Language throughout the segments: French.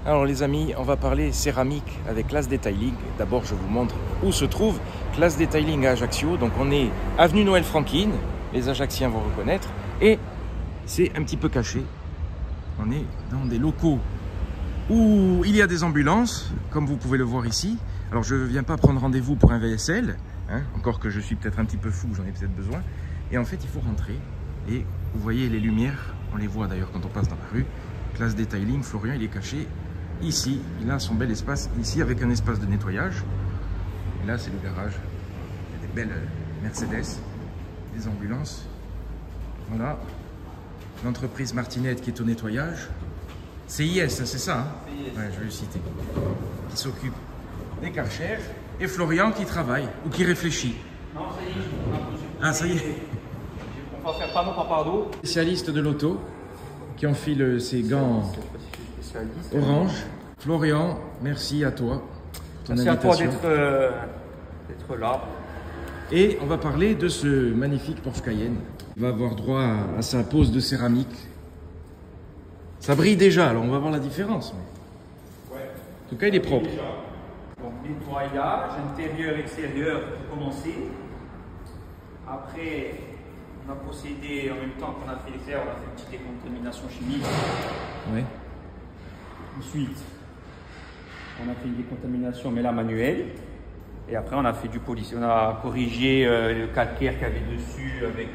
Alors les amis, on va parler céramique avec Classe Detailing. D'abord, je vous montre où se trouve Classe Detailing à Ajaccio. Donc on est avenue Noël Franquine, les Ajacciens vont reconnaître. Et c'est un petit peu caché. On est dans des locaux où il y a des ambulances, comme vous pouvez le voir ici. Alors je ne viens pas prendre rendez-vous pour un VSL, hein, encore que je suis peut-être un petit peu fou, j'en ai peut-être besoin. Et en fait, il faut rentrer. Et vous voyez les lumières, on les voit d'ailleurs quand on passe dans la rue. Classe Detailing, Florian, il est caché ici. Il a son bel espace ici avec un espace de nettoyage. Et là, c'est le garage. Il y a des belles Mercedes, des ambulances. Voilà. L'entreprise Martinette qui est au nettoyage. CIS, c'est ça, hein? Ouais, je vais le citer. Qui s'occupe des Karcher. Et Florian qui travaille ou qui réfléchit. Non, ça y est. Ah, ça y est. On va faire panneau par pardo. Spécialiste de l'auto qui enfile ses gants orange. Florian, merci à toi pour ton merci invitation. à toi d'être là. Et on va parler de ce magnifique Porsche Cayenne. Il va avoir droit à sa pose de céramique. Ça brille déjà, alors on va voir la différence. Ouais. En tout cas, il est propre. Donc nettoyage, intérieur, extérieur pour commencer. Après, on a procédé en même temps qu'on a fait l'extérieur, on a fait une petite décontamination chimique. Ouais. Ensuite, on a fait une décontamination, mais là manuelle. Et après, on a fait du polissage. On a corrigé le calcaire qu'il y avait dessus avec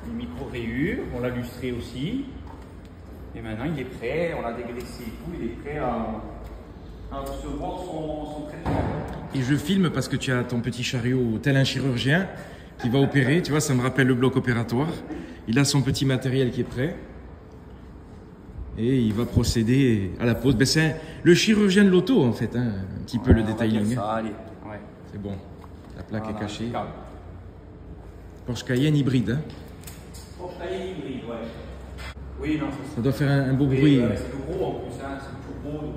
les micro-rayures. On l'a lustré aussi. Et maintenant, il est prêt. On l'a dégraissé et tout. Il est prêt à recevoir son traitement. Et je filme parce que tu as ton petit chariot tel un chirurgien qui va opérer. Tu vois, ça me rappelle le bloc opératoire. Il a son petit matériel qui est prêt. Et il va procéder à la pose. Ben, c'est le chirurgien de l'auto, en fait, hein, un petit peu le detailing. Ça, allez. Ouais. C'est bon. La plaque est cachée. Impeccable. Porsche Cayenne hybride. Hein. Porsche Cayenne hybride, ouais. Oui, non, Ça doit faire un beau oui, bruit. c'est le gros en plus, hein, c'est le turbo. Donc,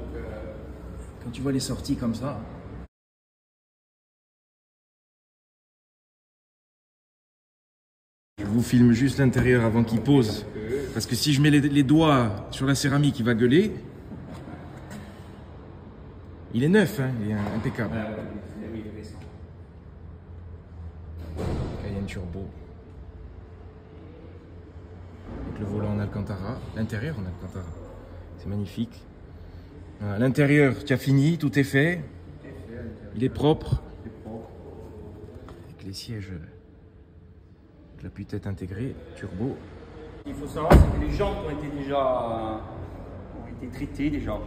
Quand tu vois les sorties comme ça. Je vous filme juste l'intérieur avant qu'il pose. Parce que si je mets les doigts sur la céramique, il va gueuler. Il est neuf, hein, il est impeccable. oui, il est récent. Cayenne turbo. Avec le volant en Alcantara. L'intérieur en Alcantara. C'est magnifique. Voilà, l'intérieur, tu as fini, tout est fait. Il est propre. Avec les sièges, avec la putette intégrée, turbo. Il faut savoir c'est que les jantes ont été traitées déjà.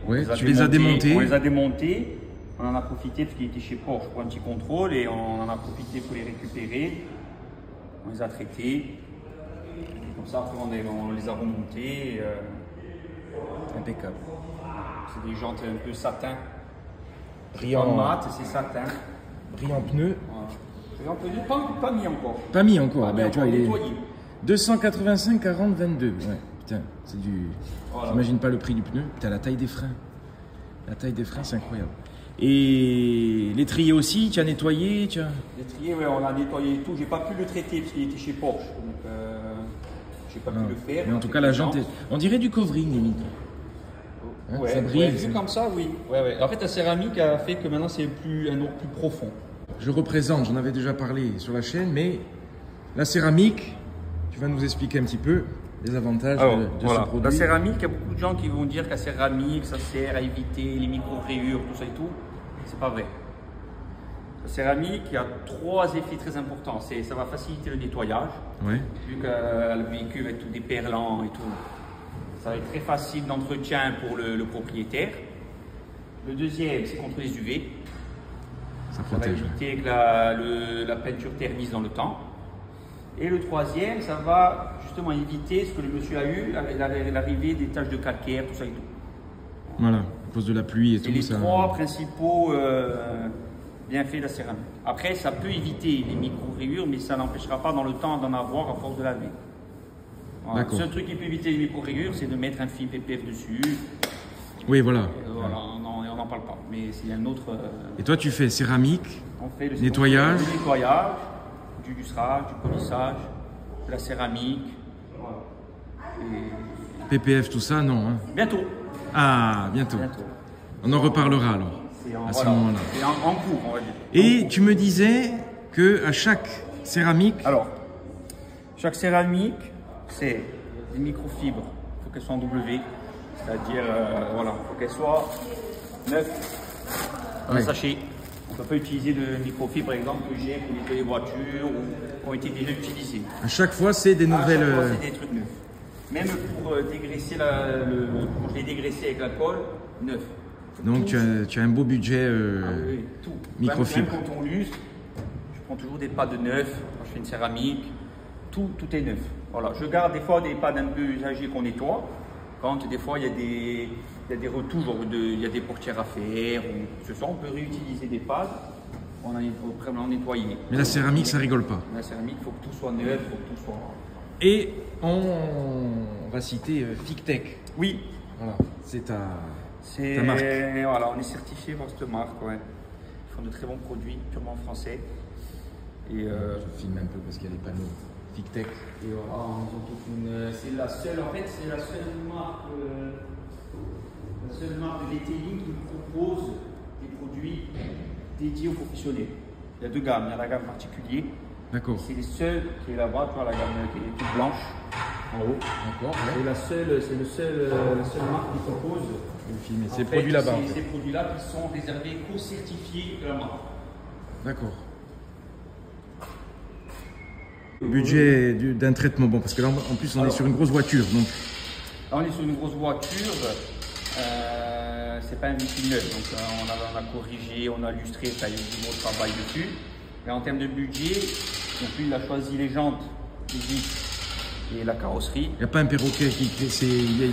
Ouais, tu les as démontées. On les a démontées. On en a profité parce qu'ils étaient chez Porsche pour un petit contrôle et on en a profité pour les récupérer. On les a traités. Comme ça, après, on les a remontées. Impeccable. C'est des jantes un peu satin. Brillant Mat, c'est satin. Brillant pneu. Voilà. Pas mis encore. Pas mis encore. Pas Ben, mis tu vois, encore, il est nettoyé. 285 40 22. Ouais, putain, c'est du. Voilà. J'imagine pas le prix du pneu. Putain, la taille des freins. La taille des freins, c'est incroyable. Et l'étrier aussi, tu as nettoyé, tu as. L'étrier, ouais, on a nettoyé tout. J'ai pas pu le traiter parce qu'il était chez Porsche. Donc, j'ai pas pu le faire. Mais en tout cas, la jante est. On dirait du covering limite. Hein, Ouais, ça brille. ouais, vu comme ça, oui. Ouais, ouais. En fait, la céramique a fait que maintenant c'est un eau plus profond. Je représente, j'en avais déjà parlé sur la chaîne, mais la céramique, tu vas nous expliquer un petit peu les avantages de voilà. ce produit. La céramique, il y a beaucoup de gens qui vont dire que la céramique, ça sert à éviter les micro-rayures, tout ça et tout. C'est pas vrai. La céramique, il y a 3 effets très importants. Ça va faciliter le nettoyage, Ouais. vu que le véhicule va être tout déperlant et tout. Ça va être très facile d'entretien pour le propriétaire. Le deuxième, c'est contre les UV. Ça Ça va protège. éviter que la peinture ternisse dans le temps. Et le troisième, ça va justement éviter ce que le monsieur a eu, l'arrivée des taches de calcaire, tout ça et tout. Voilà, à cause de la pluie et C'est tout les ça. 3 principaux bienfaits de la céramique. Après, ça peut éviter les micro-rayures, mais ça n'empêchera pas dans le temps d'en avoir à force de laver. Voilà. Le D'accord. seul truc qui peut éviter les micro-rayures, c'est de mettre un film PPF dessus. Oui, voilà. Voilà, on n'en parle pas. Mais c'est un autre. Et toi, tu fais céramique, On fait le nettoyage. Du nettoyage, du lustrage, du polissage, de la céramique. Voilà. Et PPF, tout ça, non. Hein. bientôt. Ah, bientôt. On en reparlera alors, à ce moment-là. C'est en cours, on va dire. Et tu me disais que à chaque céramique... Alors, chaque céramique, c'est des microfibres. Il faut qu'elles soient en W, c'est-à-dire, voilà, il faut qu'elles soient neuves, dans un sachet. On ne peut pas utiliser de microfibres, par exemple, que j'ai pour nettoyer les voitures ou qui ont été déjà utilisées. À chaque fois, c'est des nouvelles... À chaque fois, c'est des trucs neufs. Même pour dégraisser, quand je l'ai dégraissé avec l'alcool, neuf. Donc tu as un beau budget oui, tout. microfibre. Même quand on l'use, je prends toujours des pads de neuf. Quand je fais une céramique, tout est neuf. Voilà. Je garde des fois des pads un peu usagés qu'on nettoie. Quand des fois il y a des retouches, il y a des portières à faire ou ce soit, on peut réutiliser des pads. On a en nettoyer. Mais la céramique, ça rigole pas. La céramique, il faut que tout soit neuf, il faut que tout soit... Et on va citer Fictech. Oui. Voilà, c'est ta marque. Voilà, on est certifié par cette marque. Ouais. Ils font de très bons produits, purement français. Et je filme un peu parce qu'il y a les panneaux Fictech. Et voilà, c'est la seule, en fait, c'est la seule marque de detailing qui propose des produits dédiés aux professionnels. Il y a deux gammes. Il y a la gamme particulier. D'accord. C'est les seuls qui est là-bas, tu vois, la gamme qui est toute blanche en haut. D'accord. C'est la seule marque qui propose. Ces produits là-bas. Ces produits-là qui sont réservés qu'aux certifiés de la marque. D'accord. Budget d'un traitement, bon, parce que là en plus on est sur une grosse voiture. Donc... Là on est sur une grosse voiture, c'est pas un véhicule neuf, donc on a corrigé, on a illustré, ça a eu du gros travail dessus. Mais en termes de budget, donc lui il a choisi les jantes, les vis et la carrosserie. Il n'y a pas un perroquet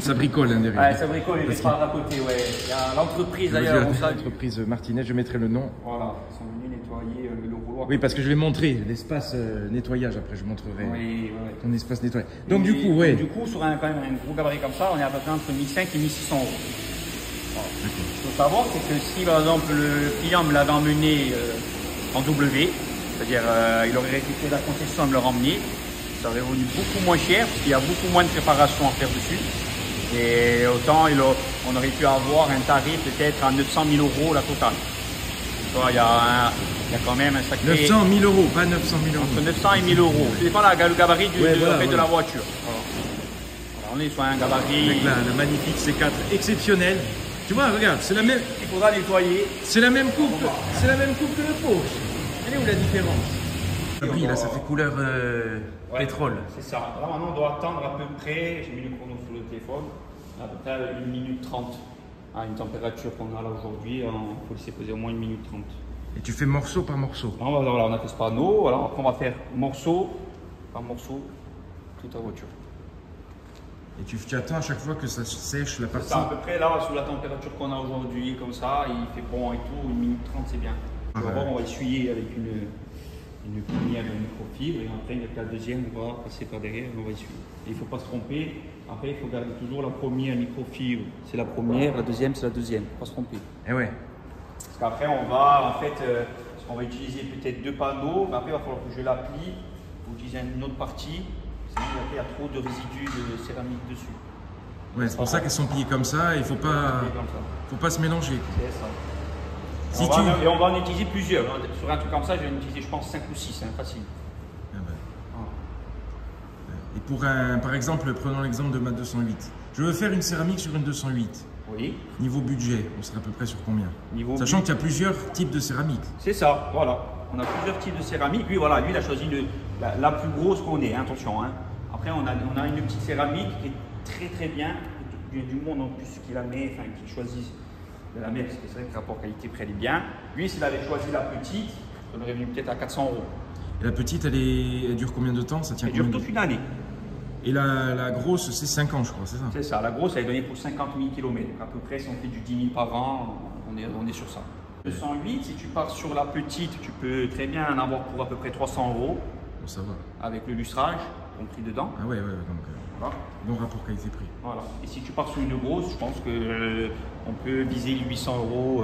ça bricole hein, derrière. Ouais, ça bricole, il est pas à côté, ouais. Il y a l'entreprise d'ailleurs. L'entreprise Martinez, je mettrai le nom. Voilà, ils sont venus nettoyer le rouleau. Oui, parce que je vais montrer l'espace nettoyage, après je montrerai ton espace nettoyage. Donc du coup, Du coup, sur quand même un gros gabarit comme ça, on est à peu près entre 1500 et 1600 euros. Voilà. Ce qu'il faut savoir, c'est que si par exemple le client me l'avait emmené en W, c'est-à-dire il aurait récupéré la concession et me le ramener, ça aurait venu beaucoup moins cher parce qu'il y a beaucoup moins de préparation à faire dessus. Et autant on aurait pu avoir un tarif peut-être à 900 000 euros la totale. Il y a quand même un sacré... 900 000 euros, pas 900 000 euros. Entre 900 et 1000 euros. Ça dépend le gabarit de la voiture. Voilà, on est sur un gabarit... Avec la magnifique C4 exceptionnelle. Tu vois, regarde, c'est la même... Il faudra nettoyer. C'est la même coupe que le Porsche. Elle est où la différence? Oui, là, ça fait couleur pétrole. C'est ça. Là, maintenant, on doit attendre à peu près, j'ai mis le chrono sur le téléphone, à peu près 1 minute 30. À une température qu'on a là aujourd'hui, il faut laisser poser au moins 1 minute 30. Et tu fais morceau par morceau? Là, on a fait ce panneau, voilà, après on va faire morceau par morceau toute la voiture. Et tu attends à chaque fois que ça sèche la partie? C'est ça, à peu près là, sous la température qu'on a aujourd'hui, comme ça, il fait bon et tout, 1 minute 30 c'est bien. D'abord on va essuyer avec une première microfibre et après avec la deuxième on va passer par derrière et on va essuyer. Et il ne faut pas se tromper, après il faut garder toujours la première microfibre, c'est la première, la deuxième c'est la deuxième, il ne faut pas se tromper. Eh ouais. Parce qu'après on va on va utiliser peut-être 2 panneaux, mais après il va falloir que je l'aplie pour utiliser une autre partie, sinon il y a trop de résidus de céramique dessus. Ouais, c'est pour ça qu'elles sont pliées comme ça, il ne faut pas se mélanger. C'est ça. Et on va en utiliser plusieurs. Sur un truc comme ça, je vais en utiliser, je pense, 5 ou 6, facile. Ah ben. Et pour par exemple, prenons l'exemple de ma 208. Je veux faire une céramique sur une 208. Oui. Niveau budget, on serait à peu près sur combien? Sachant qu'il y a plusieurs types de céramique. C'est ça, voilà. On a plusieurs types de céramique. Lui, voilà, lui, il a choisi la plus grosse qu'on ait, attention. Hein. Après, on a une petite céramique qui est très très bien. Il y a du monde en plus qui la met, enfin qui choisit de la mettre, parce que c'est vrai que le rapport qualité-prix est bien. Lui, s'il avait choisi la petite, on aurait venu peut-être à 400 euros. Et la petite, elle dure combien de temps? Ça tient? Elle dure toute une année. Et la grosse, c'est 5 ans, je crois, c'est ça? C'est ça, la grosse, elle est donnée pour 50 000 km. Donc à peu près, si on fait du 10 000 par an, on est sur ça. 208, si tu pars sur la petite, tu peux très bien en avoir pour à peu près 300 euros. Bon, ça va. Avec le lustrage compris dedans. Ah ouais, donc voilà. Bon rapport qualité-prix. Voilà. Et si tu pars sur une grosse, je pense que on peut viser les 800 euros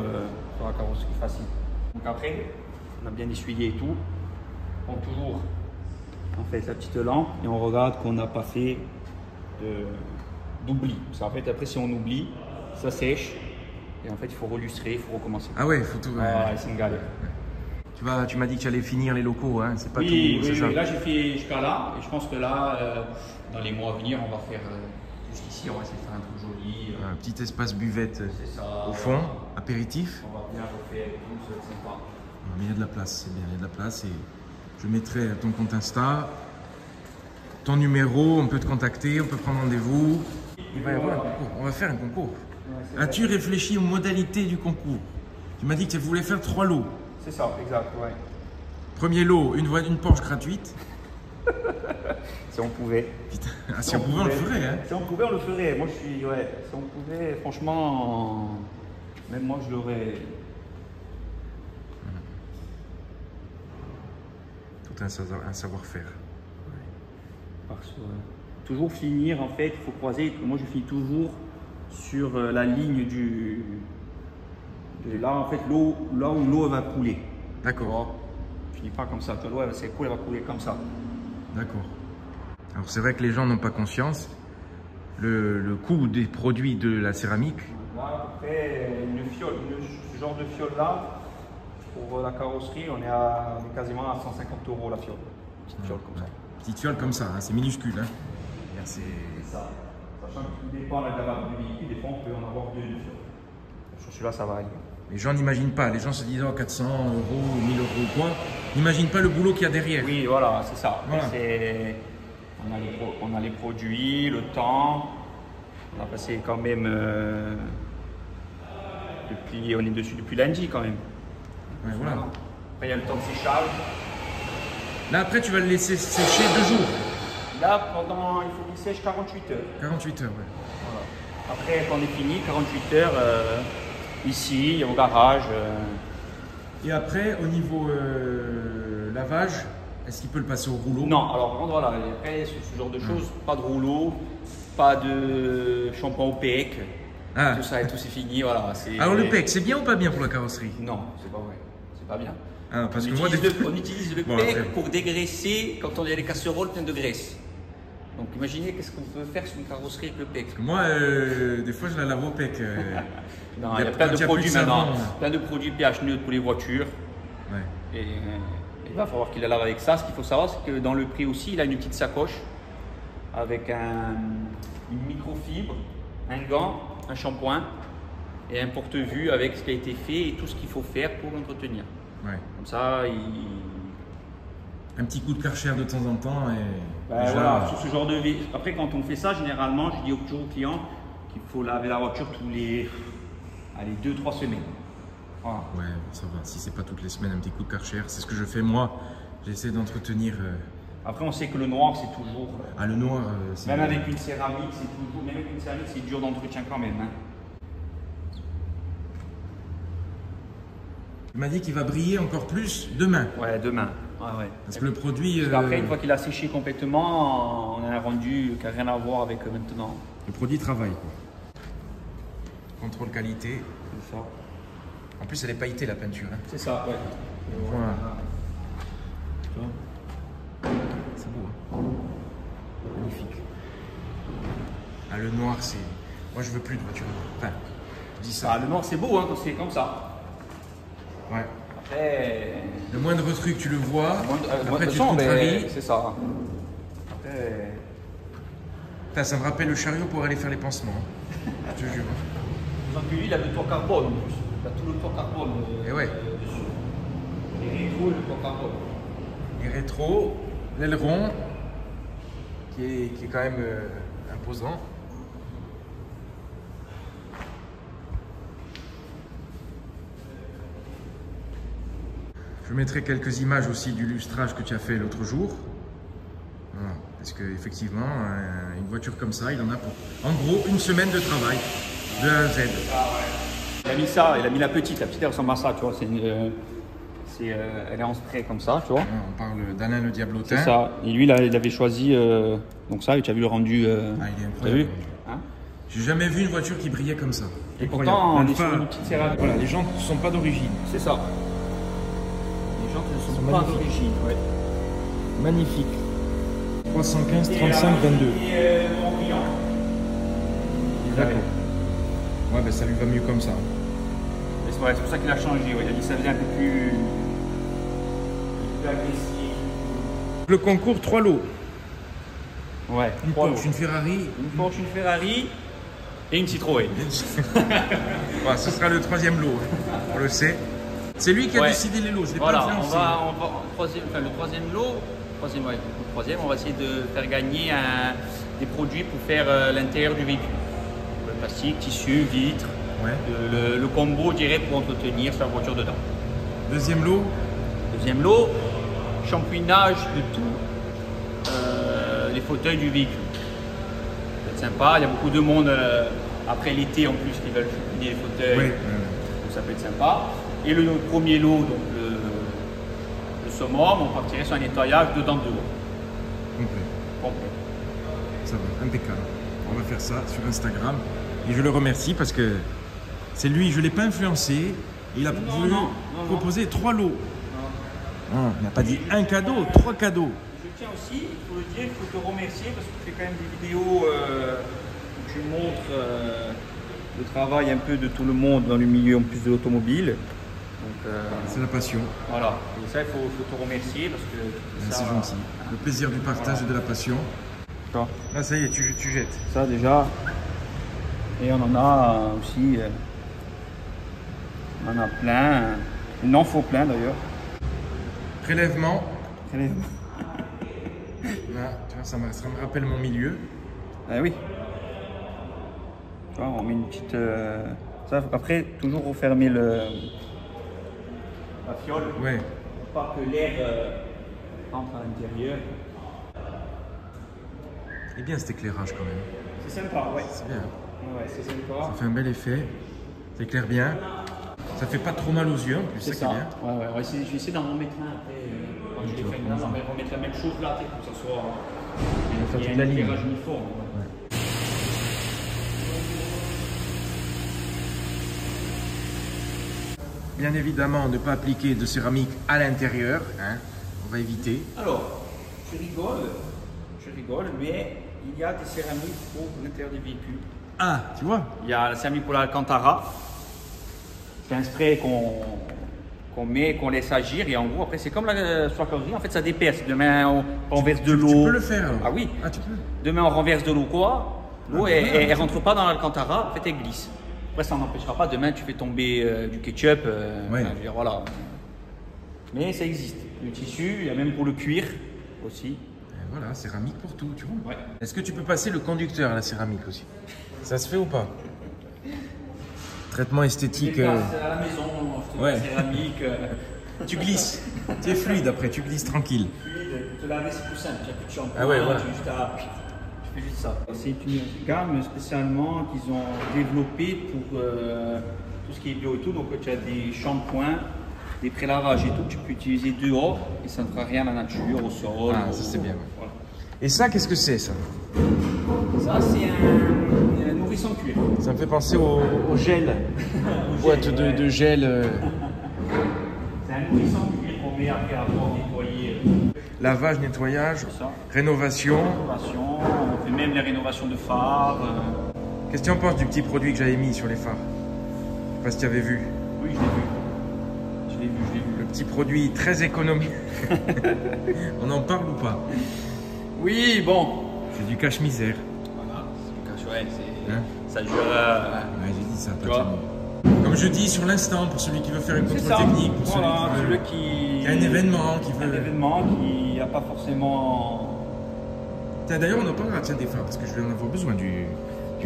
sur la carrosserie facile. Donc après, on a bien essuyé et tout. On prend toujours en fait la petite lampe et on regarde qu'on n'a pas fait d'oubli. Parce qu'en fait, après, si on oublie, ça sèche. Et en fait, il faut relustrer, il faut recommencer. Ah ouais, il faut tout. Voilà, c'est une galère. Tu m'as dit que tu allais finir les locaux, hein, c'est pas Oui, tout. oui, Ça. oui. Là, j'ai fait jusqu'à là. Et je pense que là, dans les mois à venir, on va faire jusqu'ici, on va essayer de faire un truc joli. Un petit espace buvette Ça, au fond, apéritif. On va bien refaire tout, ça va être sympa. Mais il y a de la place, c'est bien, il y a de la place. Et je mettrai ton compte Insta, ton numéro, on peut te contacter, on peut prendre rendez-vous. On va faire un concours. Ouais, As-tu réfléchi aux modalités du concours? Tu m'as dit que tu voulais faire 3 lots. c'est ça, exact, ouais. Premier lot, une Porsche gratuite. Si on pouvait. Putain, si on pouvait, on le ferait. Hein. Si on pouvait, on le ferait. Moi, je suis. Ouais. Si on pouvait, franchement. Même moi, je l'aurais. Tout un savoir-faire. Parce que toujours finir, en fait, il faut croiser. Moi, je finis toujours sur la ligne de là, en fait, là où l'eau va couler. D'accord. Je finis pas comme ça. L'eau, elle va couler comme ça. D'accord. Alors c'est vrai que les gens n'ont pas conscience. Le coût des produits de la céramique. Là, à peu près, ce genre de fiole là, pour la carrosserie, on est quasiment à 150 € la fiole. Petite fiole comme ça. Petite fiole comme ça, hein, c'est minuscule. Hein. C'est ça. Sachant que tout dépend de la gamme du véhicule, des fois on peut en avoir 2 de fiole. Sur celui-là, ça va aller. Les gens n'imaginent pas, les gens se disent oh, 400 €, 1000 € ou quoi, n'imaginent pas le boulot qu'il y a derrière. Oui, voilà, c'est ça. Voilà. On a les produits, le temps. On a passé quand même on est dessus depuis lundi quand même. Ouais, voilà. Après il y a le temps de séchage. Là après tu vas le laisser sécher 2 jours. Là il faut qu'il sèche 48 heures. 48 heures, ouais. Voilà. Après quand on est fini, 48 heures ici, au garage. Et après au niveau lavage, est-ce qu'il peut le passer au rouleau? Non, alors voilà, après ce genre de choses, pas de rouleau, pas de shampoing au PEC, tout ça et tout c'est fini, voilà. Alors le PEC, c'est bien ou pas bien pour la carrosserie? Non, c'est pas vrai, c'est pas bien. Ah, parce on, que moi, on utilise le PEC pour dégraisser quand on a les casseroles pleines de graisse. Donc imaginez qu'est-ce qu'on peut faire sur une carrosserie avec le PEC. Moi, des fois je la lave au PEC. Non, il y a plein de produits maintenant, savon, plein de produits pH neutre pour les voitures. Ouais. Et il va falloir qu'il la lave avec ça. Ce qu'il faut savoir, c'est que dans le prix aussi, il a une petite sacoche avec une microfibre, un gant, un shampoing et un porte-vue avec ce qui a été fait et tout ce qu'il faut faire pour l'entretenir. Ouais. Comme ça, un petit coup de Karcher de temps en temps. Et déjà... Voilà, sur ce genre de vie. Après, quand on fait ça, généralement, je dis toujours aux clients qu'il faut laver la voiture tous les 2-3 semaines. Voilà. Ouais, bon, ça va. Si c'est pas toutes les semaines, un petit coup de Karcher, c'est ce que je fais moi. J'essaie d'entretenir. Après, on sait que le noir, c'est toujours. Ah, le noir, c'est. Même avec une céramique, c'est toujours. Même avec une céramique, c'est dur d'entretien quand même. Hein. Il m'a dit qu'il va briller encore plus demain. Ouais, demain. Ouais. Parce que le produit. Parce qu'après, une fois qu'il a séché complètement, on a un rendu qui n'a rien à voir avec maintenant. Le produit travaille, quoi. Contrôle qualité. C'est ça. En plus, elle est pailletée la peinture. Hein. C'est ça, ouais. Voilà. C'est beau, hein. Magnifique. Ah, le noir, c'est. Moi, je veux plus de voiture. Enfin, je dis ça. Ah, le noir, c'est beau, hein, quand c'est comme ça. Ouais. Après. Le moindre truc, tu le vois. Après, tu te contraries. contraries. C'est ça. Après. Putain, ça me rappelle le chariot pour aller faire les pansements. Hein. Je te jure. Donc, lui, il a le toit carbone en plus. Il a tout le toit carbone. Et ouais. Dessus. Les rétros et le toit carbone. Les rétros, l'aileron, qui est quand même imposant. Je mettrai quelques images aussi du lustrage que tu as fait l'autre jour. Voilà. Parce qu'effectivement, une voiture comme ça, il en a pour, en gros, une semaine de travail, de A à Z. Il a mis ça, il a mis la petite elle ressemble à ça, tu vois. Elle est en spray comme ça, tu vois. On parle d'Alain le Diablotin. C'est ça. Et lui, il avait choisi donc ça, et tu as vu le rendu. Il est incroyable. Hein? J'ai jamais vu une voiture qui brillait comme ça. Et pourtant, on est sur une petite céramique. Voilà, les jantes ne sont pas d'origine. C'est ça. Les jantes ne sont pas d'origine. Ouais. Magnifique. 315 35 22. Et non brillant. D'accord. Ouais, ben ça lui va mieux comme ça. C'est pour ça qu'il a changé. Ouais. Il a dit que ça faisait un peu plus agressif. Le concours, 3 lots. Ouais. Une Porsche, une Ferrari. Une Porsche, une Ferrari et une Citroën. Ouais, ce sera le 3e lot, on le sait. C'est lui qui a décidé les lots, je l'ai pas influencé. Le 3e lot, on va essayer de faire gagner des produits pour faire l'intérieur du véhicule. Le plastique, tissu, vitre, le combo, je dirais, pour entretenir sa voiture dedans. 2e lot. 2e lot, shampouinage de tout, les fauteuils du véhicule. Ça peut être sympa, il y a beaucoup de monde après l'été en plus qui veulent shampouiner les fauteuils, donc ça peut être sympa. Et le 1er lot, donc le summum, on partirait sur un nettoyage dedans dehors. Complet. Ça va, impeccable. On va faire ça sur Instagram. Et je le remercie parce que c'est lui, je ne l'ai pas influencé. Il a voulu proposer 3 lots. Non, il n'a pas dit un cadeau, 3 cadeaux. Je tiens aussi, il faut le dire, il faut te remercier parce que tu fais quand même des vidéos où tu montres le travail un peu de tout le monde dans le milieu en plus de l'automobile. C'est la passion. Voilà, et ça il faut te remercier parce que c'est gentil. Le plaisir du partage et de la passion. Là ça y est, tu jettes. Ça déjà. Et on en a aussi. On en a plein. Il en faut plein d'ailleurs. Prélèvement. Là, tu vois, ça me rappelle mon milieu. Ah oui. Tu vois, on met une petite. Ça, après, toujours refermer la fiole. Ouais. Pour pas que l'air entre à l'intérieur. C'est bien cet éclairage quand même. C'est sympa, ouais. C'est bien. Ouais, c'est sympa. Ça fait un bel effet. Ça éclaire bien. Ça fait pas trop mal aux yeux en plus, c'est ça qui est bien. Ouais, ouais. Je vais essayer d'en remettre un après. Quand je l'ai fait là, on va remettre la même chose là, pour que ça soit. Il y a un éclairage uniforme. Bien évidemment, ne pas appliquer de céramique à l'intérieur, hein. On va éviter. Alors, je rigole, mais il y a des céramiques pour l'intérieur des véhicules. Ah, tu vois. Il y a la céramique pour l'Alcantara. C'est un spray qu'on met, qu'on laisse agir, et en gros, après, c'est comme la soie-causerie, en fait, ça déperce. Demain, on renverse de l'eau. Tu peux le faire alors. Ah oui. Ah, tu peux. Demain, on renverse de l'eau, quoi. L'eau, elle rentre pas dans l'Alcantara, en fait, elle glisse. Après, ça n'empêchera pas, demain, tu fais tomber du ketchup. Ouais. Je veux dire, voilà. Mais ça existe. Le tissu, il y a même pour le cuir aussi. Et voilà, céramique pour tout, tu vois. Ouais. Est-ce que tu peux passer le conducteur à la céramique aussi? Ça se fait ou pas? Traitement esthétique. À la maison, je te Ouais. céramique. Tu glisses. Tu es fluide après, tu glisses tranquille. Fluide, te laver, c'est plus simple. Tu n'as plus de shampoing. Ah ouais, voilà. Tu fais juste ça. C'est une gamme spécialement qu'ils ont développée pour tout ce qui est bio et tout. Donc tu as des shampoings, des prélavages et tout. Tu peux utiliser dehors et ça ne fera rien à la nature, au sol. Ah, ça c'est bien. Ouais. Voilà. Et ça, qu'est-ce que c'est ça? Ça, c'est un nourrisson cuir. Ça me fait penser au gel. Boîte de gel. C'est un nourrisson cuir qu'on met après avoir nettoyé. Lavage, nettoyage, rénovation. On fait même les rénovations de phares. Qu'est-ce que tu en penses du petit produit que j'avais mis sur les phares? Je sais pas si tu avais vu. Oui, je l'ai vu. Le petit produit très économique. On en parle ou pas? Oui, bon. C'est du cache-misère. Voilà, c'est du cache, ouais, Hein? ça dure. Ouais, j'ai dit ça, pas tellement. Comme je dis, sur l'instant, pour celui qui veut faire une contrôle technique, pour celui qui veut... a un événement qui veut... Un événement qui n'a pas forcément... Tiens, d'ailleurs, on en parlera des phares, parce que je vais en avoir besoin du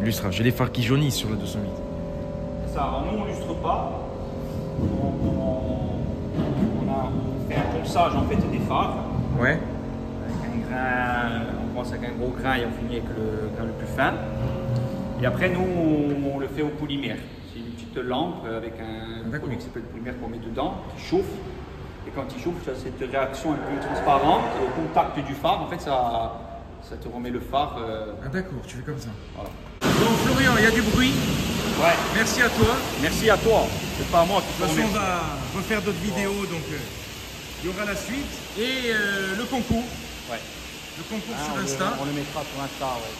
lustrage. J'ai les phares qui jaunissent sur la 208. C'est ça, alors nous on ne lustre pas. On fait un ponçage en fait des phares. Ouais. Avec un grain, on commence avec un gros grain et on finit avec le grain le plus fin. Et après nous on le fait au polymère. C'est une petite lampe avec un produit qui s'appelle le polymère qu'on met dedans, qui chauffe. Et quand il chauffe, tu as cette réaction un peu transparente au contact du phare. En fait, ça te remet le phare. Ah d'accord, tu fais comme ça. Voilà. Donc Florian, il y a du bruit. Ouais. Merci à toi. Merci à toi. C'est pas à moi qui te remercie. De toute façon, remercie. on va refaire d'autres vidéos, donc il y aura la suite. Et le concours. Ouais. Le concours sur Insta. On le mettra sur Insta, ouais.